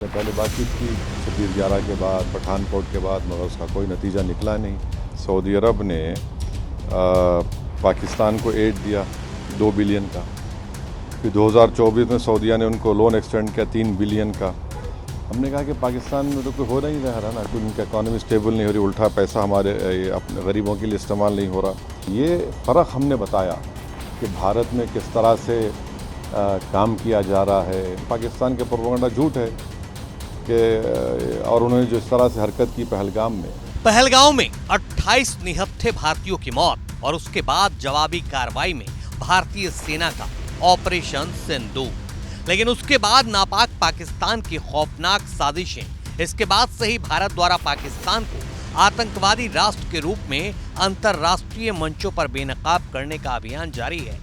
पहले बातचीत की 26/11 के बाद, पठानकोट के बाद, मगर उसका कोई नतीजा निकला नहीं। सऊदी अरब ने पाकिस्तान को एड दिया 2 बिलियन का। फिर 2024 में सऊदीया ने उनको लोन एक्सटेंड किया 3 बिलियन का। हमने कहा कि पाकिस्तान में तो कोई हो नहीं रहा ना, कोई उनकी इकॉनमी स्टेबल नहीं हो रही, उल्टा पैसा हमारे अपने गरीबों के लिए इस्तेमाल नहीं हो रहा। ये फ़र्क हमने बताया कि भारत में किस तरह से काम किया जा रहा है। पाकिस्तान के प्रोपेगेंडा झूठ है कि और उन्होंने जो इस तरह से हरकत की पहलगाम में 28 निहत्थे भारतीयों की मौत और उसके बाद जवाबी कार्रवाई में भारतीय सेना का ऑपरेशन सिंदूर। लेकिन उसके बाद नापाक पाकिस्तान की खौफनाक साजिशें। इसके बाद से ही भारत द्वारा पाकिस्तान को आतंकवादी राष्ट्र के रूप में अंतर्राष्ट्रीय मंचों पर बेनकाब करने का अभियान जारी है।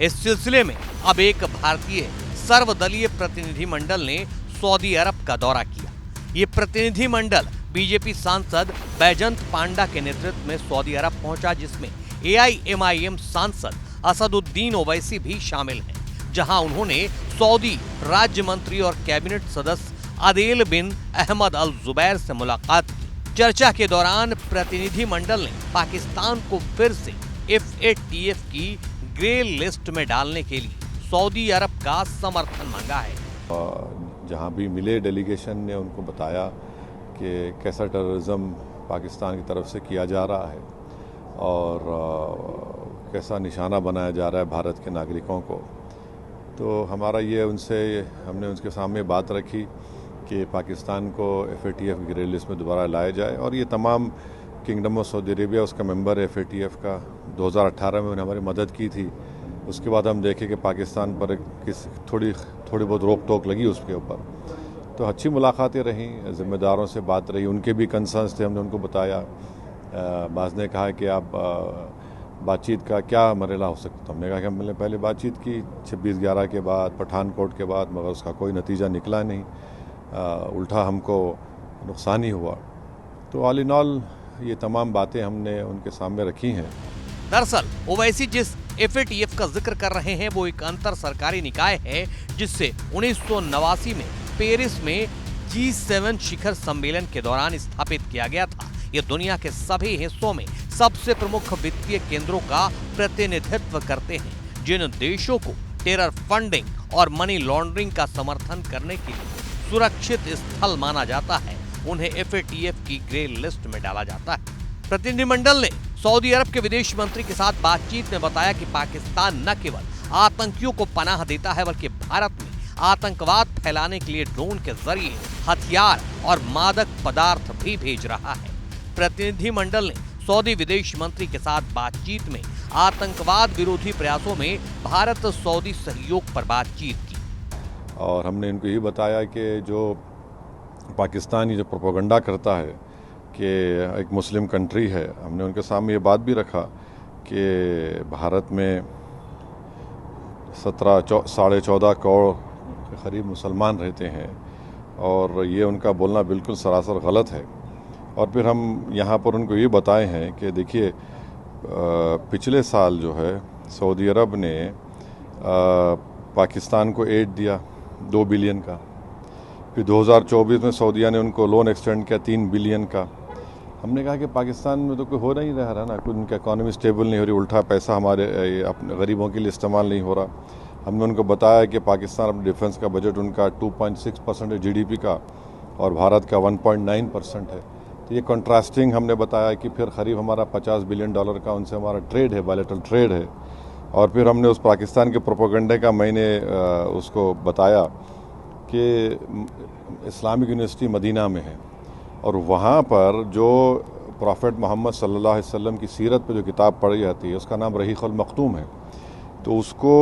इस सिलसिले में अब एक भारतीय सर्वदलीय प्रतिनिधिमंडल ने सऊदी अरब का दौरा किया। ये प्रतिनिधिमंडल बीजेपी सांसद बैजंत पांडा के नेतृत्व में सऊदी अरब पहुंचा, जिसमें AIMIM सांसद असदुद्दीन ओवैसी भी शामिल हैं। जहां उन्होंने सऊदी राज्य मंत्री और कैबिनेट सदस्य अदेल बिन अहमद अल जुबैर से मुलाकात की। चर्चा के दौरान प्रतिनिधिमंडल ने पाकिस्तान को फिर से FATF की ग्रे लिस्ट में डालने के लिए सऊदी अरब का समर्थन मांगा है। जहाँ भी मिले डेलीगेशन ने उनको बताया कि कैसा टेररिज्म पाकिस्तान की तरफ से किया जा रहा है और कैसा निशाना बनाया जा रहा है भारत के नागरिकों को। तो हमारा ये हमने उनके सामने बात रखी कि पाकिस्तान को FATF की ग्रे लिस्ट में दोबारा लाया जाए। और ये तमाम किंगडम ऑफ सऊदी अरेबिया उसका मेंबर है FATF का। 2018 में उन्होंने हमारी मदद की थी। उसके बाद हम देखें कि पाकिस्तान पर थोड़ी बहुत रोक टोक लगी उसके ऊपर। तो अच्छी मुलाकातें रहीं, ज़िम्मेदारों से बात रही, उनके भी कंसर्न्स थे, हमने उनको बताया। बाज़ ने कहा कि आप बातचीत का क्या मरहला हो सकता। तो हमने कहा कि हमने पहले बातचीत की 26/11 के बाद, पठानकोट के बाद, मगर उसका कोई नतीजा निकला नहीं, उल्टा हमको नुकसान ही हुआ। तो ऑल इन ऑल ये तमाम बातें हमने उनके सामने रखी हैं। दरअसल ओवैसी जिस FATF का जिक्र कर रहे हैं वो एक अंतर सरकारी निकाय है, जिससे 1989 में पेरिस में G7 शिखर सम्मेलन के दौरान स्थापित किया गया था। ये दुनिया के सभी हिस्सों में सबसे प्रमुख वित्तीय केंद्रों का प्रतिनिधित्व करते हैं, जिन देशों को टेरर फंडिंग और मनी लॉन्ड्रिंग का समर्थन करने के लिए सुरक्षित स्थल माना जाता है, उन्हें FATF की ग्रे लिस्ट में डाला जाता है। प्रतिनिधिमंडल ने सऊदी अरब के विदेश मंत्री के साथ बातचीत में बताया कि पाकिस्तान न केवल आतंकियों को पनाह देता है, बल्कि भारत में आतंकवाद फैलाने के लिए ड्रोन के जरिए हथियार और मादक पदार्थ भी भेज रहा है। प्रतिनिधिमंडल ने सऊदी विदेश मंत्री के साथ बातचीत में आतंकवाद विरोधी प्रयासों में भारत सऊदी सहयोग पर बातचीत की। और हमने इनको ये बताया कि जो पाकिस्तान जो प्रोपेगेंडा करता है कि एक मुस्लिम कंट्री है, हमने उनके सामने ये बात भी रखा कि भारत में 14.5 करोड़ के करीब मुसलमान रहते हैं और ये उनका बोलना बिल्कुल सरासर गलत है। और फिर हम यहाँ पर उनको ये बताए हैं कि देखिए, पिछले साल जो है सऊदी अरब ने पाकिस्तान को एड दिया 2 बिलियन का। फिर 2024 में सऊदीया ने उनको लोन एक्सटेंड किया 3 बिलियन का। हमने कहा कि पाकिस्तान में तो कोई हो नहीं रहा ना, कोई उनकी इकॉनमी स्टेबल नहीं हो रही, उल्टा पैसा हमारे अपने गरीबों के लिए इस्तेमाल नहीं हो रहा। हमने उनको बताया कि पाकिस्तान अपने डिफेंस का बजट उनका 2.6% है GDP का और भारत का 1.9% है। तो ये कंट्रास्टिंग हमने बताया कि फिर करीब हमारा $50 बिलियन का उनसे हमारा ट्रेड है, बायलैटरल ट्रेड है। और फिर हमने उस पाकिस्तान के प्रोपेगेंडे का मैंने उसको बताया कि इस्लामिक यूनिवर्सिटी मदीना में है और वहाँ पर जो प्रॉफेट मोहम्मद सल्लल्लाहु अलैहि वसल्लम की सीरत पे जो किताब पढ़ी जाती है उसका नाम रहीक़ुल मख्तूम है। तो उसको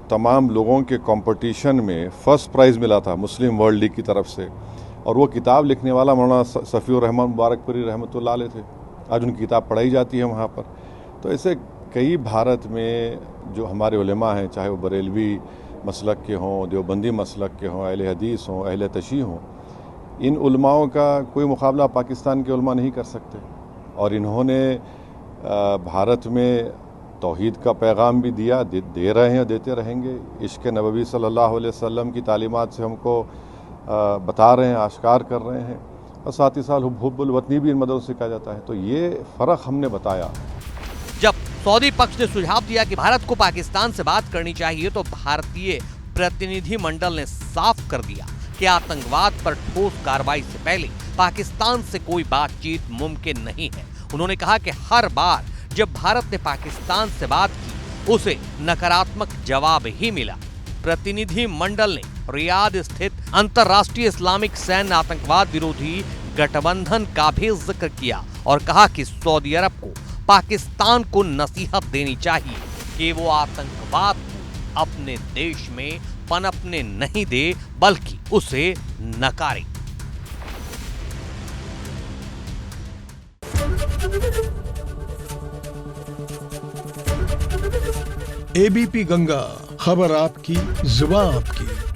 तमाम लोगों के कंपटीशन में फ़र्स्ट प्राइज़ मिला था मुस्लिम वर्ल्ड लीग की तरफ से। और वो किताब लिखने वाला मौलाना सफ़ीउर रहमान मुबारकपुरी रहमतुल्लाह अलैह थे। आज उनकी किताब पढ़ाई जाती है वहाँ पर। तो ऐसे कई भारत में जो हमारे उलेमा हैं, चाहे वो बरेलवी मसलक के हों, देवबंदी मसलक के हों, अहले हदीस हों, अहले तशी हों, इन उलमाओं का कोई मुकाबला पाकिस्तान के उलमा नहीं कर सकते। और इन्होंने भारत में तौहीद का पैगाम भी दे रहे हैं और देते रहेंगे। इश्क़ नबवी सल्लल्लाहु अलैहि वसल्लम की तालीमात से हमको बता रहे हैं, आश्कार कर रहे हैं, और साथ ही साथ हुब्बुल वतनी भी इन मददों से कहा जाता है। तो ये फ़र्क हमने बताया। जब सऊदी पक्ष ने सुझाव दिया कि भारत को पाकिस्तान से बात करनी चाहिए, तो भारतीय प्रतिनिधि मंडल ने साफ कर दिया कि आतंकवाद पर ठोस कार्रवाई से पहले पाकिस्तान से कोई बातचीत मुमकिन नहीं है। उन्होंने कहा कि हर बार जब भारत ने पाकिस्तान से बात की, उसे नकारात्मक जवाब ही मिला। प्रतिनिधि मंडल ने रियाद स्थित अंतर्राष्ट्रीय इस्लामिक सैन्य आतंकवाद विरोधी गठबंधन का भी जिक्र किया और कहा कि सऊदी अरब को पाकिस्तान को नसीहत देनी चाहिए कि वो आतंकवाद को अपने देश में पनपने नहीं दे, बल्कि उसे नकारे। एबीपी गंगा, खबर आपकी, जुबान आपकी।